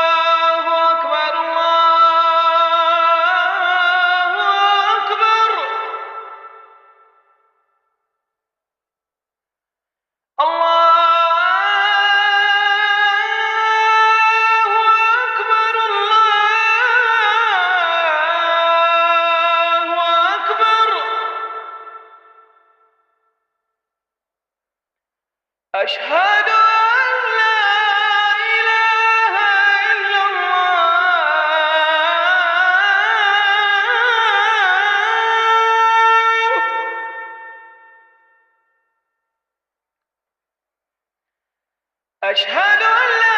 الله أكبر الله أكبر. الله أكبر الله أكبر. أشهد أن لا إله إلا الله. أشهد أن لا